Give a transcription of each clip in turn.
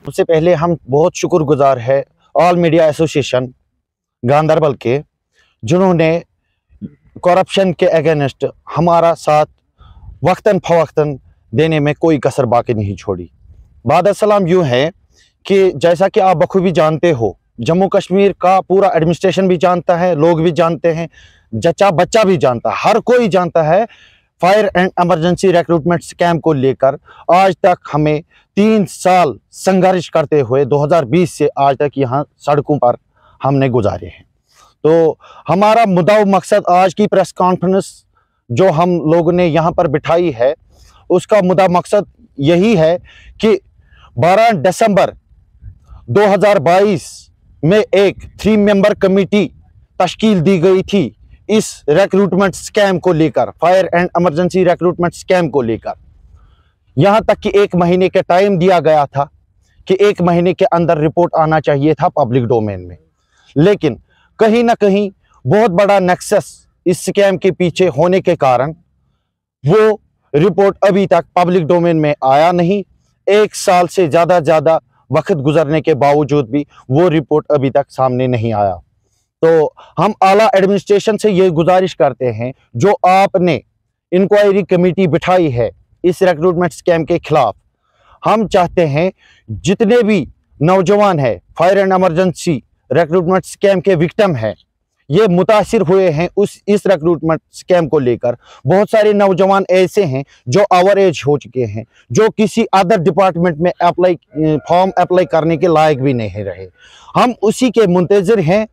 सबसे पहले हम बहुत शुक्रगुजार है ऑल मीडिया एसोसिएशन गांधरबल के, जिन्होंने करप्शन के अगेंस्ट हमारा साथ वक्तन फवक्तन देने में कोई कसर बाकी नहीं छोड़ी। बाद सलाम यूँ है कि जैसा कि आप बखूबी जानते हो, जम्मू कश्मीर का पूरा एडमिनिस्ट्रेशन भी जानता है, लोग भी जानते हैं, जच्चा बच्चा भी जानता है, हर कोई जानता है fire and emergency recruitment scam को लेकर आज तक हमें 3 साल संघर्ष करते हुए 2020 से आज तक यहाँ सड़कों पर हमने गुजारे हैं। तो हमारा मुद्दा मकसद आज की प्रेस कॉन्फ्रेंस जो हम लोगों ने यहाँ पर बिठाई है, उसका मुद्दा मकसद यही है कि 12 दिसंबर 2022 में एक 3 मेंबर कमेटी तश्कील दी गई थी इस रिक्रूटमेंट स्कैम को लेकर, fire and emergency recruitment scam को लेकर। यहाँ तक कि 1 महीने के टाइम दिया गया था कि 1 महीने के अंदर रिपोर्ट आना चाहिए था पब्लिक डोमेन में, लेकिन कहीं ना कहीं बहुत बड़ा नेक्सस इस स्कैम के पीछे होने के कारण वो रिपोर्ट अभी तक पब्लिक डोमेन में आया नहीं। 1 साल से ज़्यादा वक्त गुजरने के बावजूद भी वो रिपोर्ट अभी तक सामने नहीं आया। तो हम आला एडमिनिस्ट्रेशन से ये गुजारिश करते हैं, जो आपने इंक्वायरी कमेटी बिठाई है इस रिक्रूटमेंट स्कैम के खिलाफ, हम चाहते हैं जितने भी नौजवान हैं fire and emergency recruitment scam के विक्टिम हैं, ये मुतासिर हुए हैं इस रिक्रूटमेंट स्कैम को लेकर। बहुत सारे नौजवान ऐसे हैं जो ओवर एज हो चुके हैं, जो किसी अदर डिपार्टमेंट में फॉर्म अप्लाई करने के लायक भी नहीं रहे। हम उसी के मुंतज़िर हैं।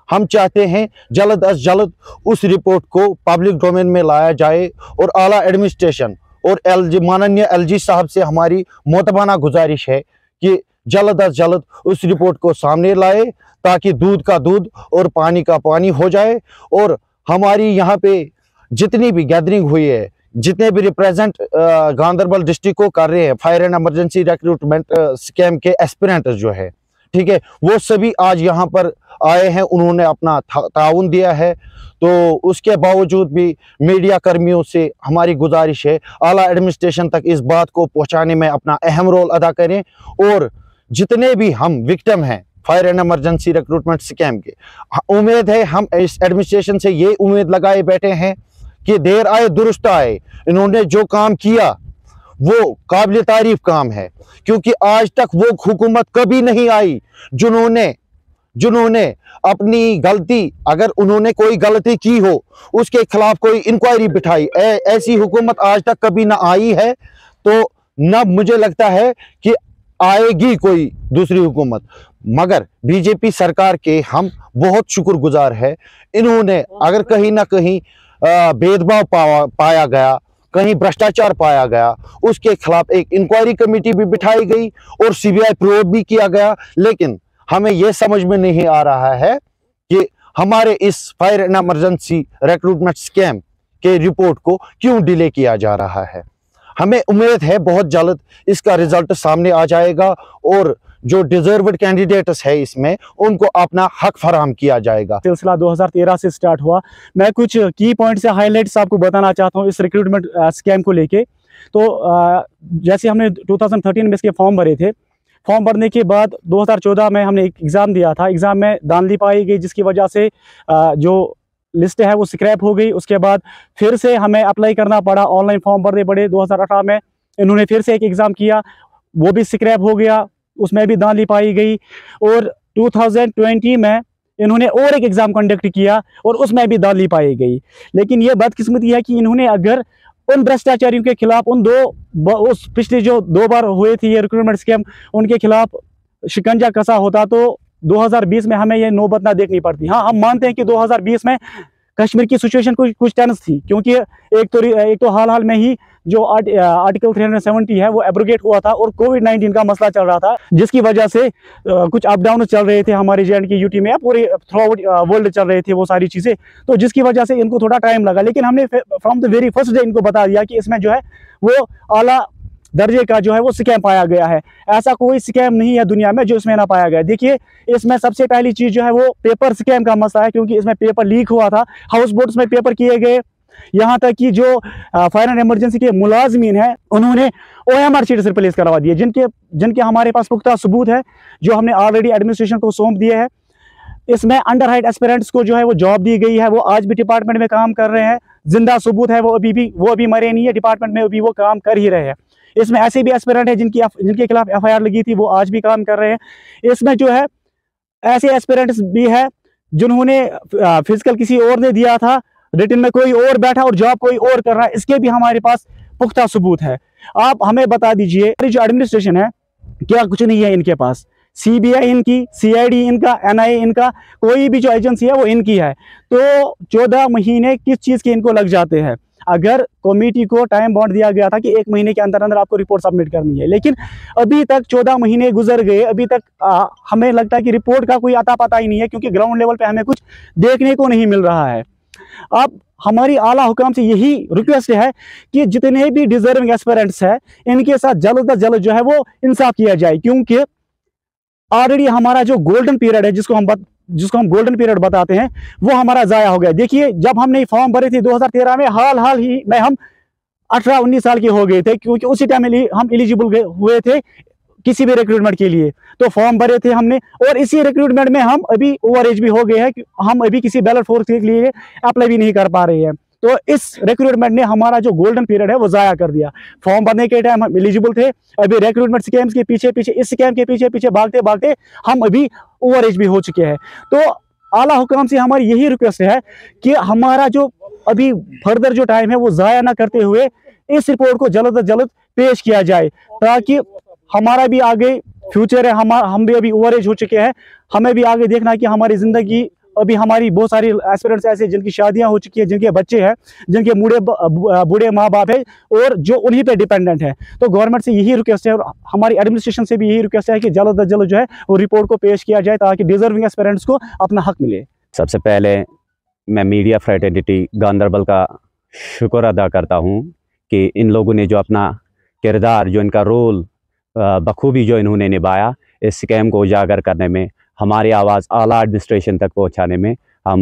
हम चाहते हैं जल्द अज जल्द उस रिपोर्ट को पब्लिक डोमेन में लाया जाए और आला एडमिनिस्ट्रेशन और माननीय एलजी साहब से हमारी मोतबाना गुजारिश है कि जल्द अज जल्द उस रिपोर्ट को सामने लाए, ताकि दूध का दूध और पानी का पानी हो जाए। और हमारी यहाँ पे जितनी भी गैदरिंग हुई है, जितने भी रिप्रेजेंट गांधरबल डिस्ट्रिक्ट को कर रहे हैं fire and emergency recruitment scam के एस्पिरेंट जो है, ठीक है, वो सभी आज यहाँ पर आए हैं, उन्होंने अपना ताउन दिया है। तो उसके बावजूद भी मीडिया कर्मियों से हमारी गुजारिश है आला एडमिनिस्ट्रेशन तक इस बात को पहुँचाने में अपना अहम रोल अदा करें। और जितने भी हम विक्टिम हैं fire and emergency recruitment scam के, उम्मीद है हम इस एडमिनिस्ट्रेशन से ये उम्मीद लगाए बैठे हैं कि देर आए दुरुस्त आए। इन्होंने जो काम किया वो काबिल तारीफ काम है, क्योंकि आज तक वो हुकूमत कभी नहीं आई जिन्होंने अपनी गलती, अगर उन्होंने कोई गलती की हो उसके खिलाफ कोई इंक्वायरी बिठाई। ऐसी हुकूमत आज तक कभी ना आई है, तो न मुझे लगता है कि आएगी कोई दूसरी हुकूमत। मगर बीजेपी सरकार के हम बहुत शुक्रगुजार है। इन्होंने अगर कहीं ना कहीं भेदभाव पाया गया, कहीं भ्रष्टाचार पाया गया, उसके खिलाफ एक इंक्वायरी कमेटी भी बिठाई गई और सीबीआई प्रोब भी किया गया। लेकिन हमें यह समझ में नहीं आ रहा है कि हमारे इस fire and emergency recruitment scam के रिपोर्ट को क्यों डिले किया जा रहा है। हमें उम्मीद है बहुत जल्द इसका रिजल्ट सामने आ जाएगा और जो डिजर्व्ड कैंडिडेट्स है इसमें उनको अपना हक फराहम किया जाएगा। सिलसिला 2013 से स्टार्ट हुआ। मैं कुछ की पॉइंट से हाईलाइट्स आपको बताना चाहता हूँ इस रिक्रूटमेंट स्कैम को लेके। तो जैसे हमने 2013 में इसके फॉर्म भरे थे, फॉर्म भरने के बाद 2014 में हमने एक एग्ज़ाम दिया था। एग्ज़ाम में धांधली पाई गई, जिसकी वजह से जो लिस्ट है वो स्क्रैप हो गई। उसके बाद फिर से हमें अप्लाई करना पड़ा, ऑनलाइन फॉर्म भरने पड़े। 2018 में इन्होंने फिर से एक एग्ज़ाम किया, वो भी स्क्रैप हो गया, उसमें भी धांधली पाई गई। और 2020 में इन्होंने और एक एग्ज़ाम कंडक्ट किया और उसमें भी धांधली पाई गई। लेकिन ये बदकिस्मती है कि इन्होंने अगर उन भ्रष्टाचारियों के खिलाफ उस पिछले जो 2 बार हुए थे ये रिक्रूटमेंट स्कैम, उनके खिलाफ शिकंजा कसा होता तो 2020 में हमें ये नौबत ना देखनी पड़ती। हाँ, हम मानते हैं कि 2020 में कश्मीर की सिचुएशन कुछ टेंस थी, क्योंकि एक तो हाल में ही जो आर्टिकल 370 है वो एब्रोगेट हुआ था और कोविड-19 का मसला चल रहा था, जिसकी वजह से कुछ अप डाउन चल रहे थे हमारे J&K यूटी में, पूरे थ्रू आउट वर्ल्ड चल रहे थे वो सारी चीज़ें, तो जिसकी वजह से इनको थोड़ा टाइम लगा। लेकिन हमने from the very first day इनको बता दिया कि इसमें जो है वो आला दर्जे का जो है वो स्कैम पाया गया है। ऐसा कोई स्कैम नहीं है दुनिया में जो इसमें ना पाया गया। देखिए, इसमें सबसे पहली चीज़ जो है वो पेपर स्कैम का मसला है, क्योंकि इसमें पेपर लीक हुआ था, हाउस बोट्स में पेपर किए गए, यहाँ तक कि जो फायर एंड इमरजेंसी के मुलाजमीन हैं उन्होंने OMR शीट्स रिप्लेस करवा दिए, जिनके हमारे पास पुख्ता सबूत है, जो हमने ऑलरेडी एडमिनिस्ट्रेशन को सौंप दिए हैं। इसमें अंडर हाइट एस्पिरेंट्स को जो है वो जॉब दी गई है, वो आज भी डिपार्टमेंट में काम कर रहे हैं, जिंदा सबूत है, वो अभी मरे नहीं है, डिपार्टमेंट में अभी वो काम कर ही रहे हैं। इसमें ऐसे भी एस्पिरेंट है जिनके खिलाफ FIR लगी थी, वो आज भी काम कर रहे हैं। इसमें जो है ऐसे एस्पिरेंट्स भी है जिन्होंने फिजिकल किसी और ने दिया था, रिटन में कोई और बैठा और जॉब कोई और कर रहा है, इसके भी हमारे पास पुख्ता सबूत है। आप हमें बता दीजिए, जो एडमिनिस्ट्रेशन है क्या कुछ नहीं है इनके पास? CBI इनकी, CID इनका, NIA इनका, कोई भी जो एजेंसी है वो इनकी है। तो 14 महीने किस चीज़ के इनको लग जाते हैं? अगर कमेटी को टाइम बाउंड दिया गया था कि 1 महीने के अंदर अंदर आपको रिपोर्ट सबमिट करनी है, लेकिन अभी तक 14 महीने गुजर गए, अभी तक हमें लगता है कि रिपोर्ट का कोई अता पता ही नहीं है, क्योंकि ग्राउंड लेवल पे हमें कुछ देखने को नहीं मिल रहा है। अब हमारी आला हुकाम से यही रिक्वेस्ट है कि जितने भी डिजर्विंग एस्पिरेंट्स हैं इनके साथ जल्द अज जल्द जो है वो इंसाफ किया जाए, क्योंकि ऑलरेडी हमारा जो गोल्डन पीरियड है, जिसको हम गोल्डन पीरियड बताते हैं, वो हमारा ज़ाया हो गया। देखिए, जब हमने फॉर्म भरे थे 2013 में, हाल ही में हम 18-19 साल के हो गए थे, क्योंकि उसी टाइम हम एलिजिबल हुए थे किसी भी रिक्रूटमेंट के लिए, तो फॉर्म भरे थे हमने, और इसी रिक्रूटमेंट में हम अभी ओवर एज भी हो गए हैं, हम अभी किसी बैलेट फोर्स के लिए अप्लाई भी नहीं कर पा रहे हैं। तो इस रिक्रूटमेंट ने हमारा जो गोल्डन पीरियड है वो ज़ाया कर दिया। फॉर्म भरने के टाइम हम एलिजिबल थे, अभी रिक्रूटमेंट स्कैम्स के पीछे इस स्कैम के पीछे भागते हम अभी ओवर एज भी हो चुके हैं। तो आला हुकाम से हमारी यही रिक्वेस्ट है कि हमारा जो अभी फर्दर जो टाइम है वो ज़ाया ना करते हुए इस रिपोर्ट को जल्द से जल्द पेश किया जाए, ताकि हमारा भी आगे फ्यूचर है, हम भी अभी ओवर एज हो चुके हैं, हमें भी आगे देखना कि हमारी ज़िंदगी, अभी हमारी बहुत सारी एस्पिरेंट्स ऐसे जिनकी शादियां हो चुकी है, जिनके बच्चे हैं, जिनके बूढ़े माँ बाप है और जो उन्हीं पे डिपेंडेंट है। तो गवर्नमेंट से यही रिक्वेस्ट है और हमारी एडमिनिस्ट्रेशन से भी यही रिक्वेस्ट है कि जल्द अज जल्द जो है वो रिपोर्ट को पेश किया जाए, ताकि डिजर्विंग एस्पिरेंट्स को अपना हक मिले। सबसे पहले मैं मीडिया फ्रेटर्निटी गांदरबल का शुक्र अदा करता हूँ कि इन लोगों ने जो अपना किरदार, जो इनका रोल बखूबी जो इन्होंने निभाया, इस स्कैम को उजागर करने में, हमारी आवाज़ आला एडमिनिस्ट्रेशन तक पहुंचाने में, हम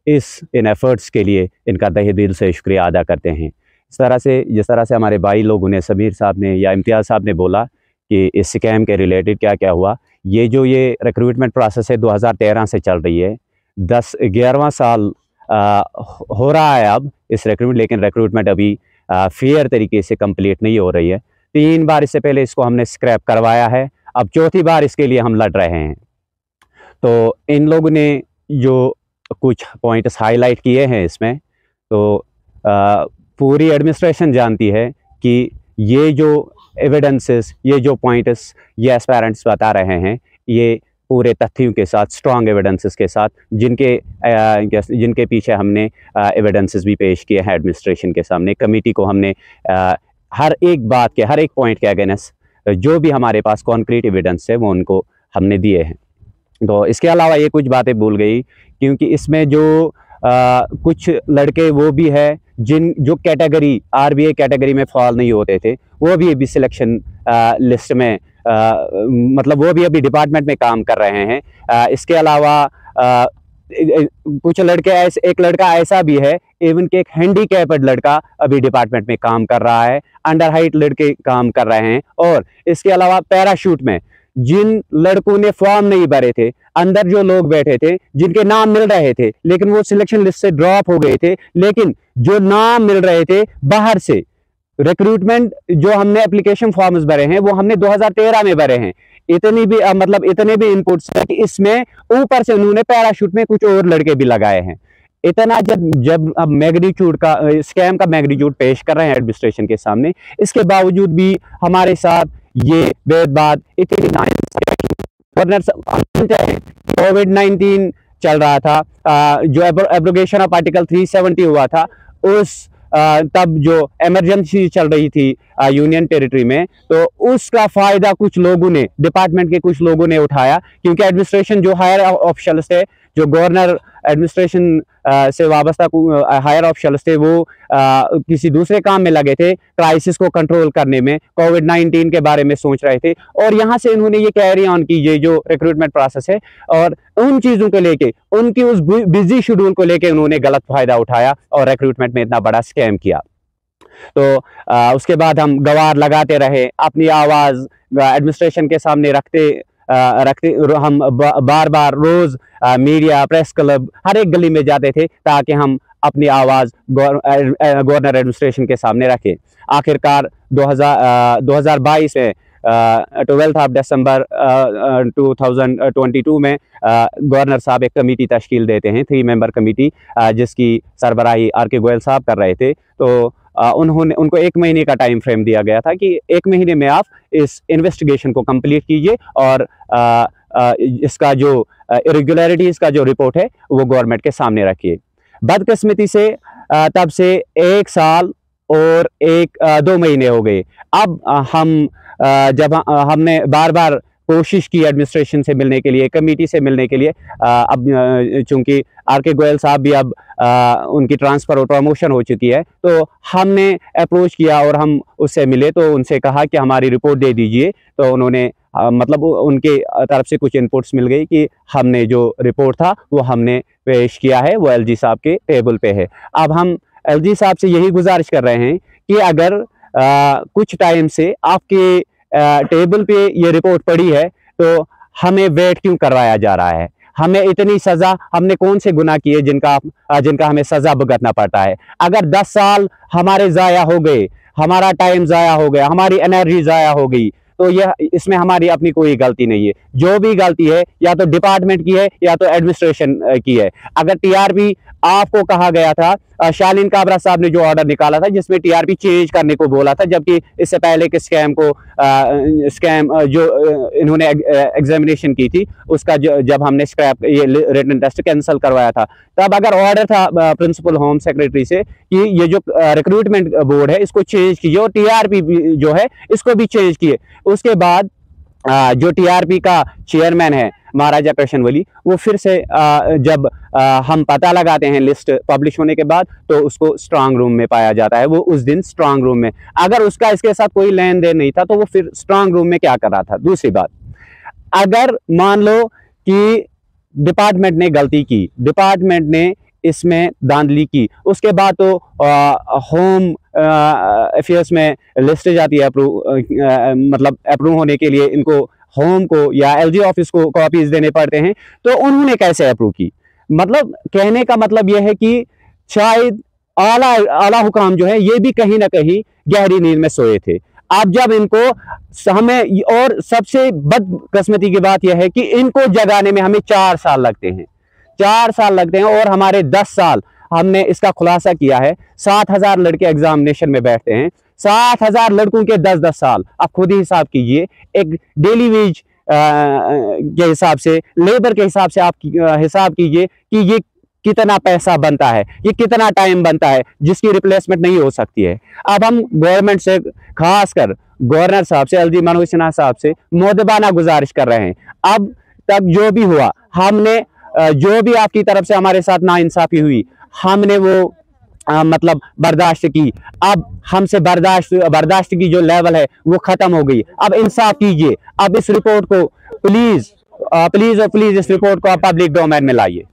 इन एफ़र्ट्स के लिए इनका तहे दिल से शुक्रिया अदा करते हैं। जिस तरह से हमारे भाई लोगों ने, समीर साहब ने या इम्तियाज़ साहब ने बोला कि इस स्कैम के रिलेटेड क्या क्या हुआ, ये रिक्रूटमेंट प्रोसेस है 2013 से चल रही है, 11वां साल हो रहा है अब इस रिक्रूटमेंट, लेकिन रिक्रूटमेंट अभी फेयर तरीके से कंप्लीट नहीं हो रही है। 3 बार इससे पहले इसको हमने स्क्रैप करवाया है, अब 4थी बार इसके लिए हम लड़ रहे हैं। तो इन लोगों ने जो कुछ पॉइंट्स हाईलाइट किए हैं इसमें, तो पूरी एडमिनिस्ट्रेशन जानती है कि ये जो एविडेंसेस, ये जो पॉइंट्स ये एस्पायरेंट्स बता रहे हैं, ये पूरे तथ्यों के साथ, स्ट्रॉन्ग एविडेंसेस के साथ, जिनके पीछे हमने एविडेंसेस भी पेश किए हैं एडमिनिस्ट्रेशन के सामने। कमेटी को हमने हर एक बात के, हर एक पॉइंट के अगेंस्ट जो भी हमारे पास कॉन्क्रीट एविडेंस है वो उनको हमने दिए हैं। तो इसके अलावा ये कुछ बातें भूल गई, क्योंकि इसमें जो कुछ लड़के वो भी है जो कैटेगरी RBA कैटेगरी में फॉल नहीं होते थे, वो भी अभी सिलेक्शन लिस्ट में मतलब वो भी अभी डिपार्टमेंट में काम कर रहे हैं। इसके अलावा कुछ लड़के एक लड़का ऐसा भी है, इवन कि एक हैंडीकैप्ड लड़का अभी डिपार्टमेंट में काम कर रहा है, अंडर हाइट लड़के काम कर रहे हैं। और इसके अलावा पैराशूट में जिन लड़कों ने फॉर्म नहीं भरे थे, अंदर जो लोग बैठे थे जिनके नाम मिल रहे थे, लेकिन वो सिलेक्शन लिस्ट से ड्रॉप हो गए थे, लेकिन जो नाम मिल रहे थे बाहर से, रिक्रूटमेंट जो हमने एप्लीकेशन फॉर्म्स भरे हैं वो हमने 2013 में भरे हैं। इतने भी इनपुट्स है कि इसमें ऊपर से उन्होंने पैराशूट में कुछ और लड़के भी लगाए हैं। इतना जब अब मैग्नीट्यूड का, स्कैम का मैग्नीट्यूड पेश कर रहे हैं एडमिनिस्ट्रेशन के सामने, इसके बावजूद भी हमारे साथ ये भेदभाव इतनी कोविड-19 चल रहा था, जो एब्रोगेशन ऑफ आर्टिकल 370 हुआ था, उस तब जो इमरजेंसी चल रही थी यूनियन टेरिटरी में, तो उसका फ़ायदा कुछ लोगों ने, डिपार्टमेंट के कुछ लोगों ने उठाया, क्योंकि एडमिनिस्ट्रेशन जो हायर ऑफिशियल्स थे, जो गवर्नर एडमिनिस्ट्रेशन से वाबस्ता हायर ऑफिशियल्स थे, वो किसी दूसरे काम में लगे थे, क्राइसिस को कंट्रोल करने में, कोविड-19 के बारे में सोच रहे थे, और यहाँ से इन्होंने ये कैरी ऑन की, ये जो रिक्रूटमेंट प्रोसेस है, और उन चीज़ों को लेके, उनकी उस बिजी शेड्यूल को लेके उन्होंने गलत फ़ायदा उठाया और रिक्रूटमेंट में इतना बड़ा स्कैम किया। तो उसके बाद हम गवार लगाते रहे, अपनी आवाज़ एडमिनिस्ट्रेशन के सामने रखते हम बार बार रोज़ मीडिया, प्रेस क्लब, हर एक गली में जाते थे ताकि हम अपनी आवाज़ गवर्नर एडमिनिस्ट्रेशन के सामने रखें। आखिरकार 2022 में 12 दिसंबर 2022 में गवर्नर साहब एक कमेटी तश्कील देते हैं, 3 मेंबर कमेटी, जिसकी सरबराही RK गोयल साहब कर रहे थे। तो उनको 1 महीने का टाइम फ्रेम दिया गया था कि 1 महीने में आप इस इन्वेस्टिगेशन को कंप्लीट कीजिए और इसका जो इरेगुलरिटीज़ का जो रिपोर्ट है वो गवर्नमेंट के सामने रखिए। बदकिस्मती से तब से 1 साल और 2 महीने हो गए। अब जब हमने बार बार कोशिश की एडमिनिस्ट्रेशन से मिलने के लिए, कमेटी से मिलने के लिए, अब चूंकि RK गोयल साहब भी अब उनकी ट्रांसफ़र और प्रमोशन हो चुकी है, तो हमने अप्रोच किया और हम उससे मिले, तो उनसे कहा कि हमारी रिपोर्ट दे दीजिए। तो उन्होंने मतलब उनके तरफ से कुछ इनपुट्स मिल गई कि हमने जो रिपोर्ट था वो हमने पेश किया है, वो LG साहब के टेबल पे है। अब हम LG साहब से यही गुजारिश कर रहे हैं कि अगर कुछ टाइम से आपके टेबल पे ये रिपोर्ट पड़ी है, तो हमें वेट क्यों करवाया जा रहा है? हमें इतनी सज़ा, हमने कौन से गुनाह किए जिनका हमें सज़ा भुगतना पड़ता है? अगर 10 साल हमारे ज़ाया हो गए, हमारा टाइम ज़ाया हो गया, हमारी एनर्जी ज़ाया हो गई, तो यह इसमें हमारी अपनी कोई गलती नहीं है। जो भी गलती है या तो डिपार्टमेंट की है या तो एडमिनिस्ट्रेशन की है। अगर TRP आपको कहा गया था, शालीन काबरा साहब ने जो ऑर्डर निकाला था जिसमें TRP चेंज करने को बोला था, जबकि इससे पहले के स्कैम जो इन्होंने एग्जामिनेशन की थी उसका जब हमने स्क्रैप ये रिटन टेस्ट कैंसिल करवाया था, तब अगर ऑर्डर था प्रिंसिपल होम सेक्रेटरी से कि ये जो रिक्रूटमेंट बोर्ड है इसको चेंज कीजिए और TRP जो है इसको भी चेंज किए। उसके बाद जो TRP का चेयरमैन है महाराजा कृष्ण वली, वो फिर से जब हम पता लगाते हैं लिस्ट पब्लिश होने के बाद, तो उसको स्ट्रांग रूम में पाया जाता है। वो उस दिन स्ट्रांग रूम में, अगर उसका इसके साथ कोई लेन देन नहीं था तो वो फिर स्ट्रांग रूम में क्या कर रहा था? दूसरी बात, अगर मान लो कि डिपार्टमेंट ने गलती की, डिपार्टमेंट ने इसमें धांधली की, उसके बाद तो होम अफेयर्स में लिस्ट जाती है मतलब अप्रूव होने के लिए इनको होम को या LG ऑफिस को कॉपीज देने पड़ते हैं, तो उन्होंने कैसे अप्रूव की? मतलब कहने का मतलब यह है कि शायद आला हुकाम जो है ये भी कहीं ना कहीं गहरी नींद में सोए थे। अब जब इनको हमें, और सबसे बदकिस्मती की बात यह है कि इनको जगाने में हमें 4 साल लगते हैं, 4 साल लगते हैं, और हमारे 10 साल, हमने इसका खुलासा किया है, 7,000 लड़के एग्जामिनेशन में बैठते हैं, 7,000 लड़कों के 10-10 साल। आप खुद ही हिसाब कीजिए, एक डेली वेज के हिसाब से, लेबर के हिसाब से आप हिसाब कीजिए कि ये कितना पैसा बनता है, ये कितना टाइम बनता है, जिसकी रिप्लेसमेंट नहीं हो सकती है। अब हम गवर्नमेंट से, खासकर गवर्नर साहब से, LG मनोज सिन्हा साहब से मुअद्दबाना गुजारिश कर रहे हैं, अब तक जो भी हुआ, हमने जो भी आपकी तरफ से हमारे साथ नाइंसाफी हुई, हमने वो मतलब बर्दाश्त की। अब हमसे बर्दाश्त की जो लेवल है वो खत्म हो गई। अब इंसाफ कीजिए। अब इस रिपोर्ट को प्लीज और प्लीज इस रिपोर्ट को आप पब्लिक डोमेन में लाइए।